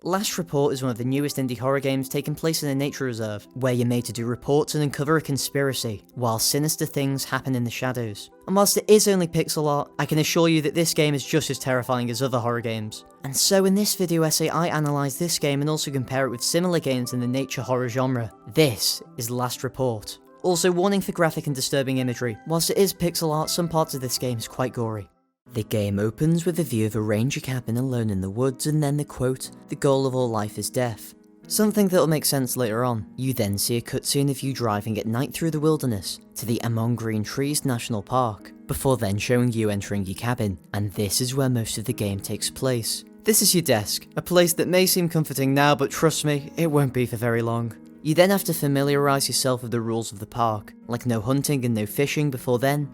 Last Report is one of the newest indie horror games taking place in a nature reserve, where you're made to do reports and uncover a conspiracy, while sinister things happen in the shadows. And whilst it is only pixel art, I can assure you that this game is just as terrifying as other horror games. And so in this video essay I analyse this game and also compare it with similar games in the nature horror genre. This is Last Report. Also, warning for graphic and disturbing imagery. Whilst it is pixel art, some parts of this game is quite gory. The game opens with a view of a ranger cabin alone in the woods, and then the quote, "The goal of all life is death." Something that'll make sense later on. You then see a cutscene of you driving at night through the wilderness to the Among Green Trees National Park, before then showing you entering your cabin, and this is where most of the game takes place. This is your desk, a place that may seem comforting now, but trust me, it won't be for very long. You then have to familiarise yourself with the rules of the park, like no hunting and no fishing. Before then,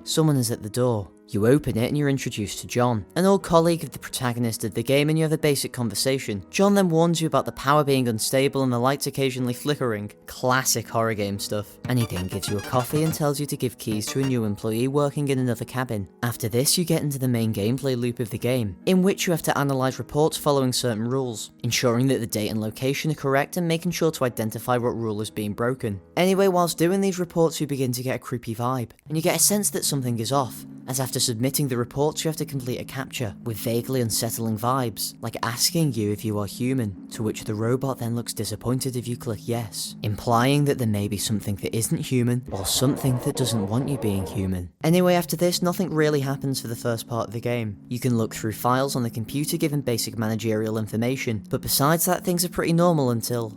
someone is at the door. You open it and you're introduced to John, an old colleague of the protagonist of the game, and you have a basic conversation. John then warns you about the power being unstable and the lights occasionally flickering. Classic horror game stuff. And he then gives you a coffee and tells you to give keys to a new employee working in another cabin. After this, you get into the main gameplay loop of the game, in which you have to analyse reports following certain rules, ensuring that the date and location are correct and making sure to identify what rule is being broken. Anyway, whilst doing these reports you begin to get a creepy vibe, and you get a sense that something is off, as after submitting the reports you have to complete a captcha with vaguely unsettling vibes, like asking you if you are human, to which the robot then looks disappointed if you click yes, implying that there may be something that isn't human, or something that doesn't want you being human. Anyway, after this, nothing really happens for the first part of the game. You can look through files on the computer given basic managerial information, but besides that things are pretty normal until...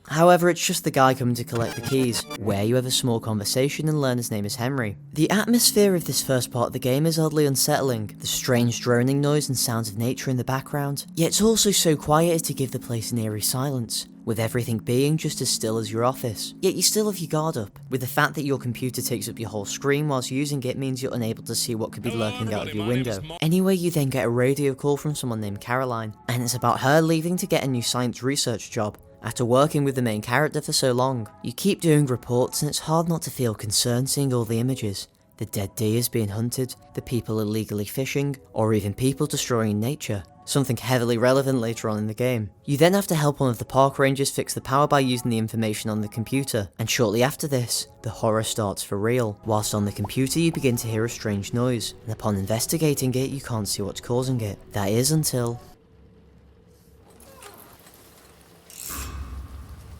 However, it's just the guy coming to collect the keys, where you have a small conversation and learn his name is Henry. The atmosphere of this first part of the game is oddly unsettling, the strange droning noise and sounds of nature in the background, yet it's also so quiet as to give the place an eerie silence, with everything being just as still as your office. Yet you still have your guard up, with the fact that your computer takes up your whole screen whilst using it means you're unable to see what could be lurking out of your window. Anyway, you then get a radio call from someone named Caroline, and it's about her leaving to get a new science research job. After working with the main character for so long, you keep doing reports and it's hard not to feel concerned seeing all the images. The dead deers being hunted, the people illegally fishing, or even people destroying nature. Something heavily relevant later on in the game. You then have to help one of the park rangers fix the power by using the information on the computer, and shortly after this, the horror starts for real. Whilst on the computer you begin to hear a strange noise, and upon investigating it you can't see what's causing it. That is until...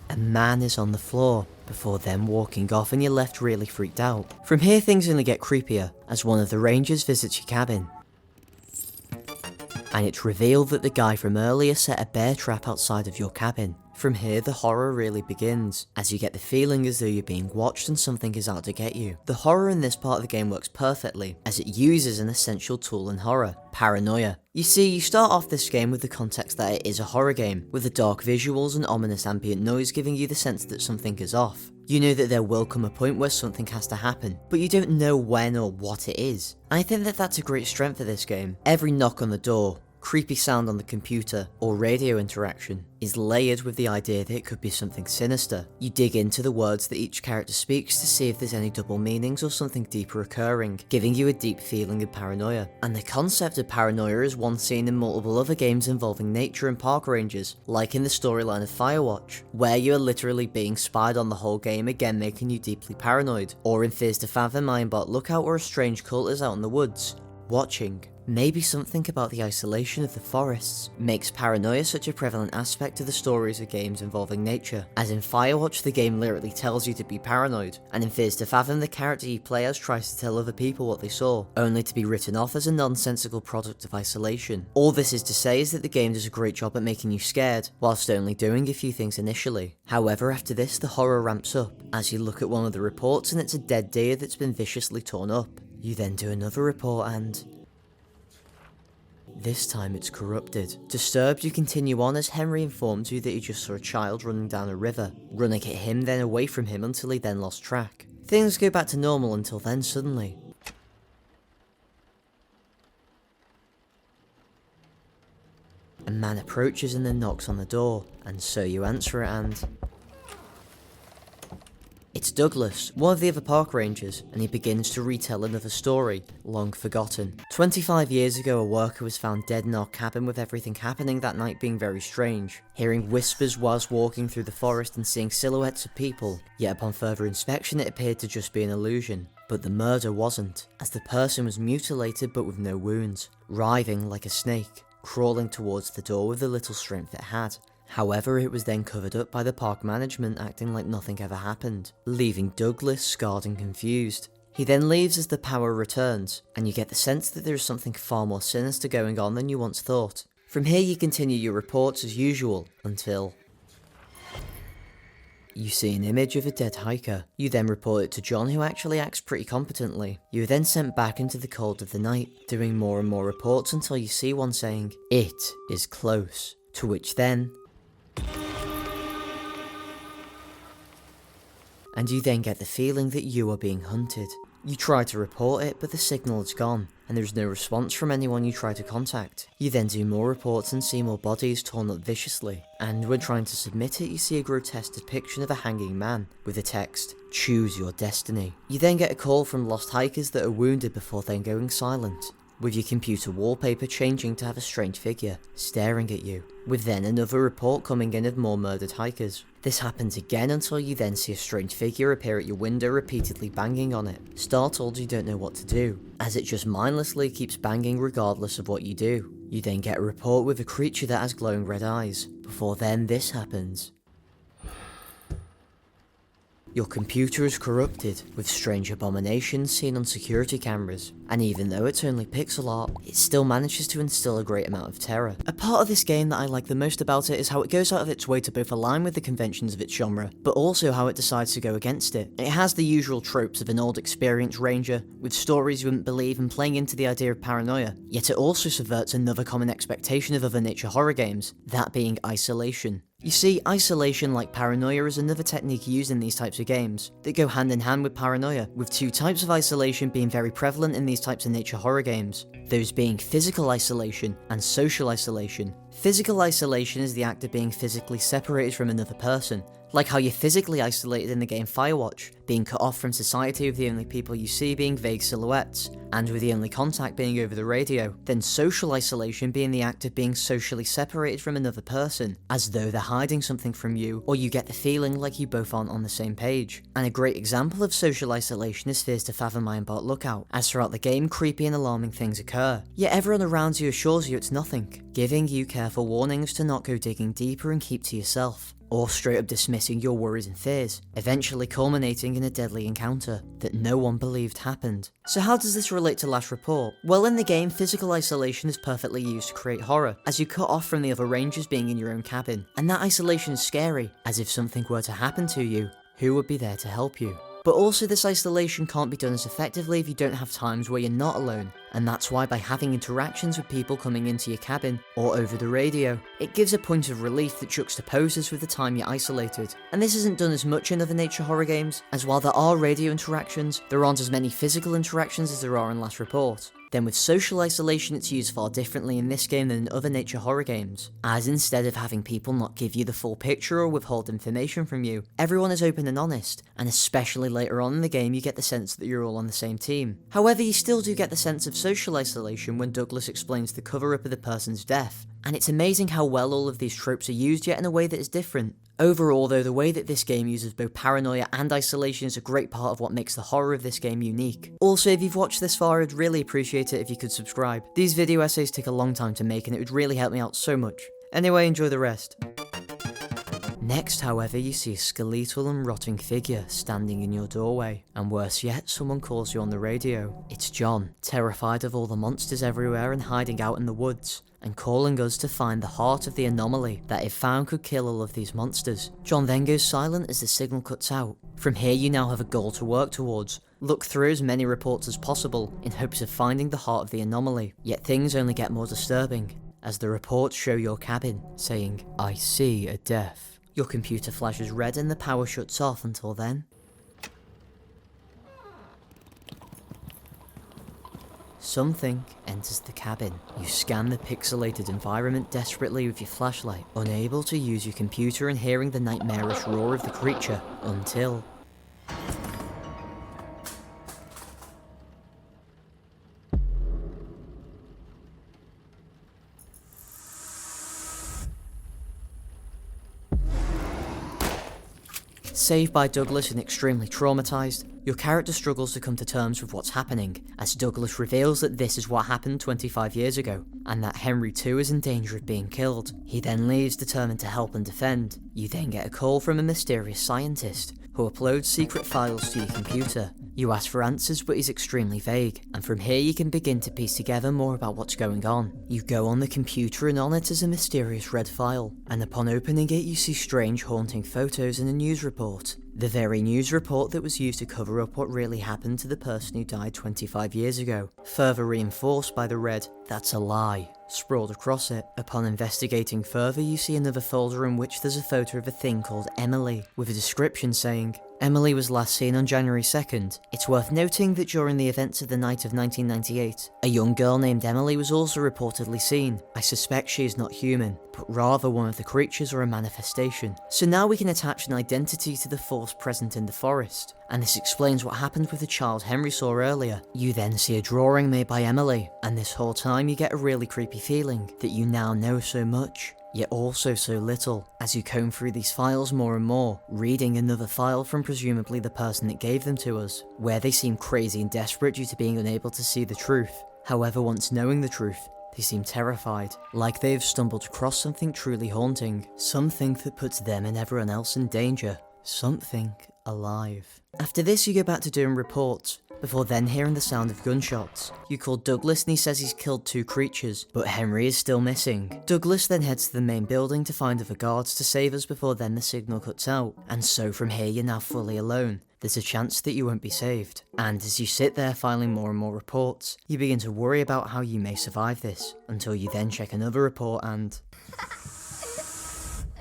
a man is on the floor, before then walking off and you're left really freaked out. From here things only get creepier, as one of the rangers visits your cabin. And it's revealed that the guy from earlier set a bear trap outside of your cabin. From here the horror really begins, as you get the feeling as though you're being watched and something is out to get you. The horror in this part of the game works perfectly, as it uses an essential tool in horror, paranoia. You see, you start off this game with the context that it is a horror game, with the dark visuals and ominous ambient noise giving you the sense that something is off. You know that there will come a point where something has to happen, but you don't know when or what it is. And I think that that's a great strength of this game. Every knock on the door, creepy sound on the computer, or radio interaction is layered with the idea that it could be something sinister. You dig into the words that each character speaks to see if there's any double meanings or something deeper occurring, giving you a deep feeling of paranoia. And the concept of paranoia is one seen in multiple other games involving nature and park rangers, like in the storyline of Firewatch, where you are literally being spied on the whole game, again making you deeply paranoid, or in Fears to Fathom, ironbark lookout where a strange cult is out in the woods, watching. Maybe something about the isolation of the forests makes paranoia such a prevalent aspect of the stories of games involving nature, as in Firewatch the game literally tells you to be paranoid, and in Fears to Fathom the character you play as tries to tell other people what they saw, only to be written off as a nonsensical product of isolation. All this is to say is that the game does a great job at making you scared, whilst only doing a few things initially. However, after this the horror ramps up, as you look at one of the reports and it's a dead deer that's been viciously torn up. You then do another report and... this time it's corrupted. Disturbed, you continue on as Henry informs you that he just saw a child running down a river, running at him then away from him until he then lost track. Things go back to normal until then suddenly. A man approaches and then knocks on the door, and so you answer it and... it's Douglas, one of the other park rangers, and he begins to retell another story, long forgotten. 25 years ago, a worker was found dead in our cabin, with everything happening that night being very strange. Hearing whispers whilst walking through the forest and seeing silhouettes of people, yet upon further inspection it appeared to just be an illusion. But the murder wasn't, as the person was mutilated but with no wounds, writhing like a snake, crawling towards the door with the little strength it had. However, it was then covered up by the park management, acting like nothing ever happened, leaving Douglas scarred and confused. He then leaves as the power returns, and you get the sense that there is something far more sinister going on than you once thought. From here you continue your reports as usual, until you see an image of a dead hiker. You then report it to John, who actually acts pretty competently. You are then sent back into the cold of the night, doing more and more reports until you see one saying, "It is close," to which then and you then get the feeling that you are being hunted. You try to report it, but the signal is gone, and there is no response from anyone you try to contact. You then do more reports and see more bodies torn up viciously, and when trying to submit it, you see a grotesque depiction of a hanging man, with the text, "Choose your destiny." You then get a call from lost hikers that are wounded before then going silent, with your computer wallpaper changing to have a strange figure staring at you, with then another report coming in of more murdered hikers. This happens again until you then see a strange figure appear at your window, repeatedly banging on it. Startled, you don't know what to do, as it just mindlessly keeps banging regardless of what you do. You then get a report with a creature that has glowing red eyes. Before then, this happens. Your computer is corrupted, with strange abominations seen on security cameras, and even though it's only pixel art, it still manages to instill a great amount of terror. A part of this game that I like the most about it is how it goes out of its way to both align with the conventions of its genre, but also how it decides to go against it. It has the usual tropes of an old experienced ranger, with stories you wouldn't believe and playing into the idea of paranoia, yet it also subverts another common expectation of other nature horror games, that being isolation. You see, isolation, like paranoia, is another technique used in these types of games that go hand in hand with paranoia, with two types of isolation being very prevalent in these types of nature horror games, those being physical isolation and social isolation. Physical isolation is the act of being physically separated from another person, like how you're physically isolated in the game Firewatch, being cut off from society with the only people you see being vague silhouettes, and with the only contact being over the radio. Then social isolation being the act of being socially separated from another person, as though they're hiding something from you, or you get the feeling like you both aren't on the same page. And a great example of social isolation is Fears to Fathom Ironbark Lookout, as throughout the game creepy and alarming things occur, yet everyone around you assures you it's nothing, giving you careful warnings to not go digging deeper and keep to yourself, or straight up dismissing your worries and fears, eventually culminating in a deadly encounter that no one believed happened. So how does this relate to Last Report? Well, in the game, physical isolation is perfectly used to create horror, as you cut off from the other rangers being in your own cabin, and that isolation is scary, as if something were to happen to you, who would be there to help you? But also, this isolation can't be done as effectively if you don't have times where you're not alone, and that's why by having interactions with people coming into your cabin, or over the radio, it gives a point of relief that juxtaposes with the time you're isolated. And this isn't done as much in other nature horror games, as while there are radio interactions, there aren't as many physical interactions as there are in Last Report. Then with social isolation, it's used far differently in this game than in other nature horror games, as instead of having people not give you the full picture or withhold information from you, everyone is open and honest, and especially later on in the game you get the sense that you're all on the same team. However, you still do get the sense of social isolation when Douglas explains the cover-up of the person's death, and it's amazing how well all of these tropes are used, yet in a way that is different. Overall though, the way that this game uses both paranoia and isolation is a great part of what makes the horror of this game unique. Also, if you've watched this far, I'd really appreciate it if you could subscribe. These video essays take a long time to make and it would really help me out so much. Anyway, enjoy the rest. Next, however, you see a skeletal and rotting figure standing in your doorway, and worse yet, someone calls you on the radio. It's John, terrified of all the monsters everywhere and hiding out in the woods, and calling us to find the heart of the anomaly that if found could kill all of these monsters. John then goes silent as the signal cuts out. From here you now have a goal to work towards. Look through as many reports as possible in hopes of finding the heart of the anomaly, yet things only get more disturbing as the reports show your cabin saying, "I see a death." Your computer flashes red and the power shuts off until then. Something enters the cabin. You scan the pixelated environment desperately with your flashlight, unable to use your computer and hearing the nightmarish roar of the creature, until Saved by Douglas and extremely traumatized, your character struggles to come to terms with what's happening, as Douglas reveals that this is what happened 25 years ago, and that Henry too is in danger of being killed. He then leaves determined to help and defend. You then get a call from a mysterious scientist, who uploads secret files to your computer. You ask for answers, but he's extremely vague, and from here you can begin to piece together more about what's going on. You go on the computer and on it is a mysterious red file, and upon opening it you see strange haunting photos and a news report. The very news report that was used to cover up what really happened to the person who died 25 years ago, further reinforced by the red "That's a lie" sprawled across it. Upon investigating further, you see another folder in which there's a photo of a thing called Emily, with a description saying, Emily was last seen on January 2nd. It's worth noting that during the events of the night of 1998, a young girl named Emily was also reportedly seen. I suspect she is not human, but rather one of the creatures or a manifestation. So now we can attach an identity to the force present in the forest, and this explains what happened with the child Henry saw earlier. You then see a drawing made by Emily, and this whole time you get a really creepy feeling that you now know so much, yet also so little, as you comb through these files more and more, reading another file from presumably the person that gave them to us, where they seem crazy and desperate due to being unable to see the truth. However, once knowing the truth, they seem terrified, like they have stumbled across something truly haunting, something that puts them and everyone else in danger, something alive. After this you go back to doing reports, before then hearing the sound of gunshots. You call Douglas and he says he's killed 2 creatures, but Henry is still missing. Douglas then heads to the main building to find other guards to save us before then the signal cuts out, and so from here you're now fully alone. There's a chance that you won't be saved, and as you sit there filing more and more reports, you begin to worry about how you may survive this, until you then check another report and...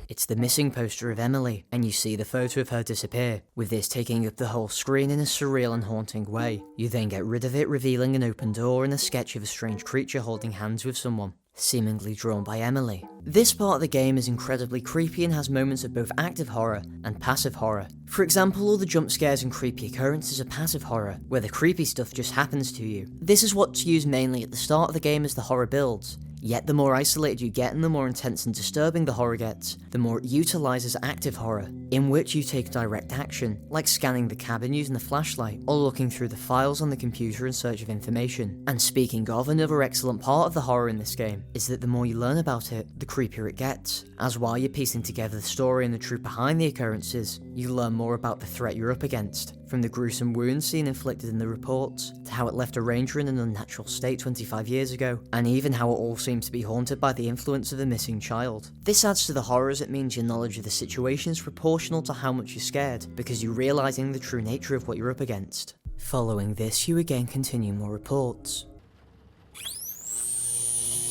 It's the missing poster of Emily, and you see the photo of her disappear, with this taking up the whole screen in a surreal and haunting way. You then get rid of it, revealing an open door and a sketch of a strange creature holding hands with someone, seemingly drawn by Emily. This part of the game is incredibly creepy and has moments of both active horror and passive horror. For example, all the jump scares and creepy occurrences are passive horror, where the creepy stuff just happens to you. This is what's used mainly at the start of the game as the horror builds. Yet the more isolated you get and the more intense and disturbing the horror gets, the more it utilises active horror, in which you take direct action, like scanning the cabin using the flashlight, or looking through the files on the computer in search of information. And speaking of, another excellent part of the horror in this game is that the more you learn about it, the creepier it gets, as while you're piecing together the story and the truth behind the occurrences, you learn more about the threat you're up against, from the gruesome wounds seen inflicted in the reports, to how it left a ranger in an unnatural state 25 years ago, and even how it all seems to be haunted by the influence of a missing child. This adds to the horror as it means your knowledge of the situation is proportional to how much you're scared, because you're realising the true nature of what you're up against. Following this, you again continue more reports.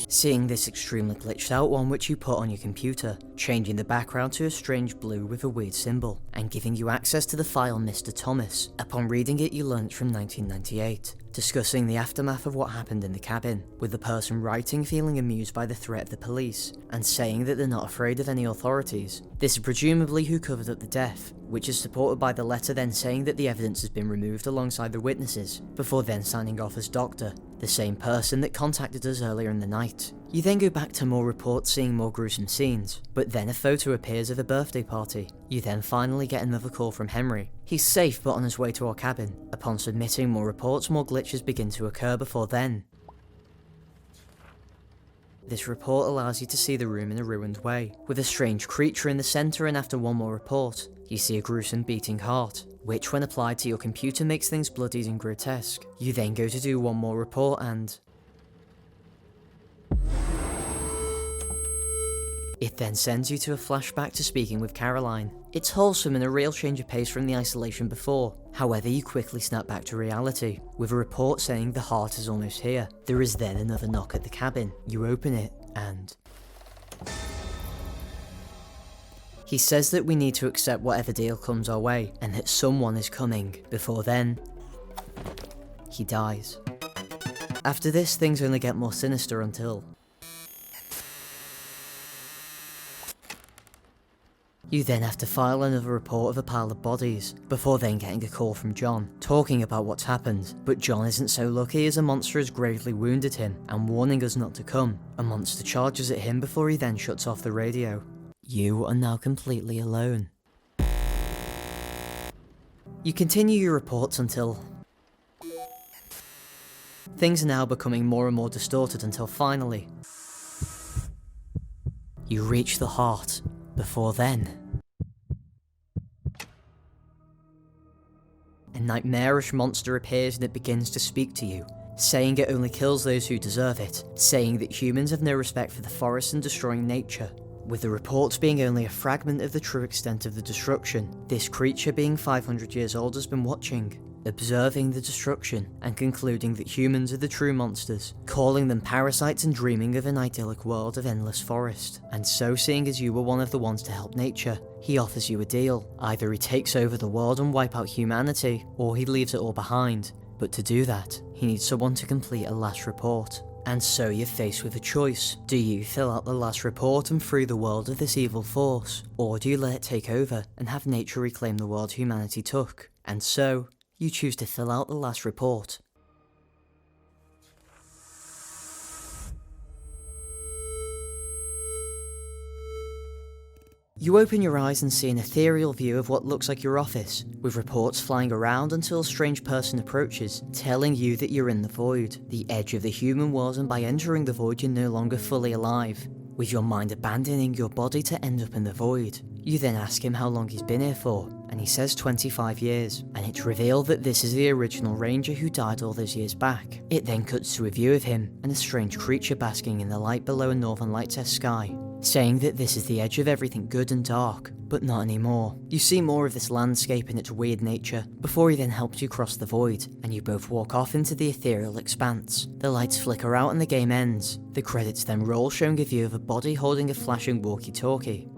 Seeing this extremely glitched out one which you put on your computer, changing the background to a strange blue with a weird symbol, and giving you access to the file Mr. Thomas. Upon reading it you learn it's from 1998, discussing the aftermath of what happened in the cabin, with the person writing feeling amused by the threat of the police, and saying that they're not afraid of any authorities. This is presumably who covered up the death, which is supported by the letter then saying that the evidence has been removed alongside the witnesses, before then signing off as Doctor, the same person that contacted us earlier in the night. You then go back to more reports seeing more gruesome scenes, but then a photo appears of a birthday party. You then finally get another call from Henry. He's safe but on his way to our cabin. Upon submitting more reports, more glitches begin to occur before then. This report allows you to see the room in a ruined way, with a strange creature in the centre, and after one more report, you see a gruesome beating heart, which when applied to your computer makes things bloodied and grotesque. You then go to do one more report and... it then sends you to a flashback to speaking with Caroline. It's wholesome and a real change of pace from the isolation before. However, you quickly snap back to reality, with a report saying the heart is almost here. There is then another knock at the cabin. You open it, and... he says that we need to accept whatever deal comes our way, and that someone is coming. Before then, he dies. After this, things only get more sinister until... you then have to file another report of a pile of bodies, before then getting a call from John, talking about what's happened. But John isn't so lucky as a monster has gravely wounded him, and warning us not to come. A monster charges at him before he then shuts off the radio. You are now completely alone. You continue your reports until... Things are now becoming more and more distorted until finally... you reach the heart. Before then... a nightmarish monster appears and it begins to speak to you, saying it only kills those who deserve it, saying that humans have no respect for the forest and destroying nature. With the reports being only a fragment of the true extent of the destruction, this creature being 500 years old has been watching, observing the destruction, and concluding that humans are the true monsters, calling them parasites and dreaming of an idyllic world of endless forest. And so, seeing as you were one of the ones to help nature, he offers you a deal. Either he takes over the world and wipe out humanity, or he leaves it all behind. But to do that, he needs someone to complete a last report. And so you're faced with a choice. Do you fill out the last report and free the world of this evil force? Or do you let it take over and have nature reclaim the world humanity took? And so, you choose to fill out the last report. You open your eyes and see an ethereal view of what looks like your office, with reports flying around until a strange person approaches, telling you that you're in the void, the edge of the human world, and by entering the void you're no longer fully alive, with your mind abandoning your body to end up in the void. You then ask him how long he's been here for, and he says 25 years, and it's revealed that this is the original ranger who died all those years back. It then cuts to a view of him, and a strange creature basking in the light below a northern lights-esque sky, saying that this is the edge of everything good and dark, but not anymore. You see more of this landscape and its weird nature, before he then helps you cross the void, and you both walk off into the ethereal expanse. The lights flicker out and the game ends. The credits then roll, showing a view of a body holding a flashing walkie-talkie.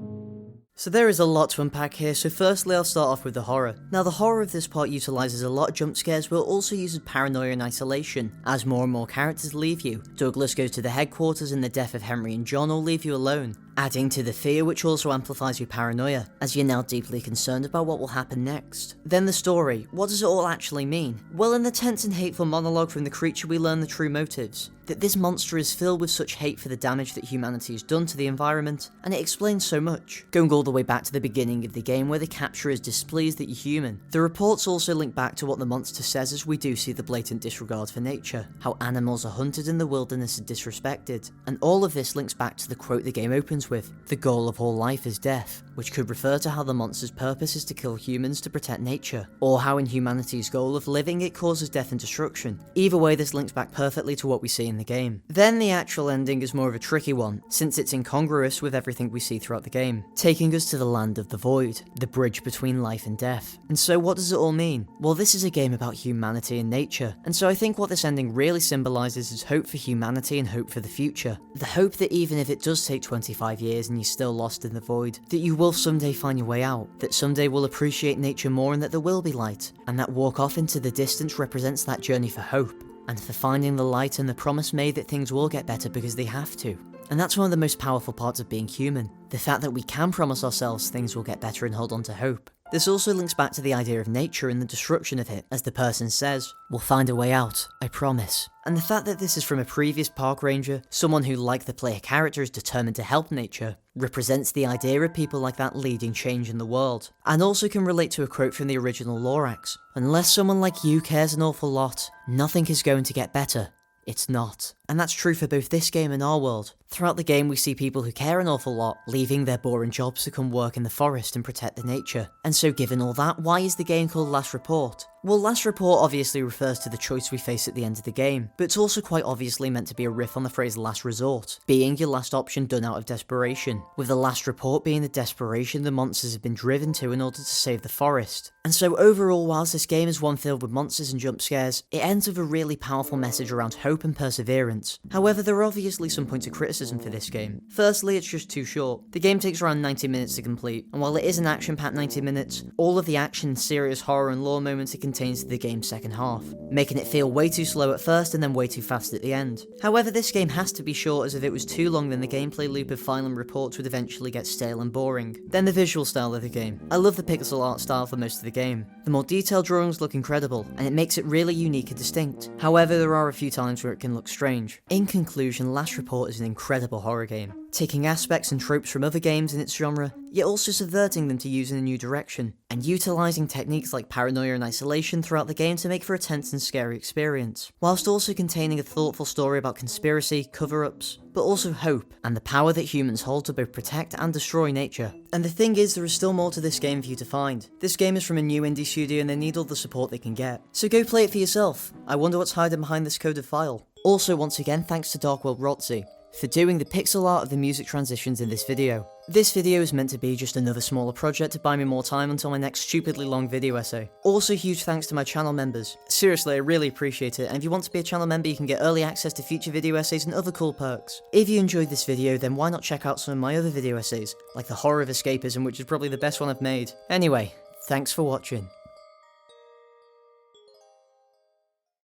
So there is a lot to unpack here, so firstly I'll start off with the horror. Now the horror of this part utilises a lot of jump scares, but also uses paranoia and isolation. As more and more characters leave you, Douglas goes to the headquarters and the death of Henry and John all leave you alone, adding to the fear, which also amplifies your paranoia, as you're now deeply concerned about what will happen next. Then the story. What does it all actually mean? Well, in the tense and hateful monologue from the creature we learn the true motives. That this monster is filled with such hate for the damage that humanity has done to the environment, and it explains so much. Going all the way back to the beginning of the game where the capturer is displeased that you're human. The reports also link back to what the monster says, as we do see the blatant disregard for nature, how animals are hunted in the wilderness and disrespected, and all of this links back to the quote the game opens with, "The goal of all life is death," which could refer to how the monster's purpose is to kill humans to protect nature, or how in humanity's goal of living it causes death and destruction. Either way, this links back perfectly to what we see in the game. Then the actual ending is more of a tricky one, since it's incongruous with everything we see throughout the game, taking us to the land of the void, the bridge between life and death. And so what does it all mean? Well, this is a game about humanity and nature, and so I think what this ending really symbolises is hope for humanity and hope for the future. The hope that even if it does take 25 years and you're still lost in the void, that you will someday find your way out, that someday we'll appreciate nature more and that there will be light, and that walk off into the distance represents that journey for hope, and for finding the light and the promise made that things will get better because they have to. And that's one of the most powerful parts of being human, the fact that we can promise ourselves things will get better and hold on to hope. This also links back to the idea of nature and the destruction of it, as the person says, "We'll find a way out, I promise." And the fact that this is from a previous park ranger, someone who, like the player character, is determined to help nature, represents the idea of people like that leading change in the world, and also can relate to a quote from the original Lorax: "Unless someone like you cares an awful lot, nothing is going to get better. It's not." And that's true for both this game and our world. Throughout the game we see people who care an awful lot, leaving their boring jobs to come work in the forest and protect the nature. And so given all that, why is the game called Last Report? Well, Last Report obviously refers to the choice we face at the end of the game, but it's also quite obviously meant to be a riff on the phrase last resort, being your last option done out of desperation, with the last report being the desperation the monsters have been driven to in order to save the forest. And so overall, whilst this game is one filled with monsters and jump scares, it ends with a really powerful message around hope and perseverance. However, there are obviously some points of criticism for this game. Firstly, it's just too short. The game takes around 90 minutes to complete, and while it is an action-packed 90 minutes, all of the action, serious horror and lore moments it contains to the game's second half, making it feel way too slow at first and then way too fast at the end. However, this game has to be short, as if it was too long then the gameplay loop of final reports would eventually get stale and boring. Then the visual style of the game. I love the pixel art style for most of the game. The more detailed drawings look incredible, and it makes it really unique and distinct. However, there are a few times where it can look strange. strange. In conclusion, Last Report is an incredible horror game, taking aspects and tropes from other games in its genre, yet also subverting them to use in a new direction, and utilising techniques like paranoia and isolation throughout the game to make for a tense and scary experience, whilst also containing a thoughtful story about conspiracy, cover-ups, but also hope, and the power that humans hold to both protect and destroy nature. And the thing is, there is still more to this game for you to find. This game is from a new indie studio and they need all the support they can get. So go play it for yourself. I wonder what's hiding behind this coded file. Also, once again, thanks to Dark World Rotzi for doing the pixel art of the music transitions in this video. This video is meant to be just another smaller project to buy me more time until my next stupidly long video essay. Also, huge thanks to my channel members. Seriously, I really appreciate it, and if you want to be a channel member, you can get early access to future video essays and other cool perks. If you enjoyed this video, then why not check out some of my other video essays, like the horror of escapism, which is probably the best one I've made. Anyway, thanks for watching.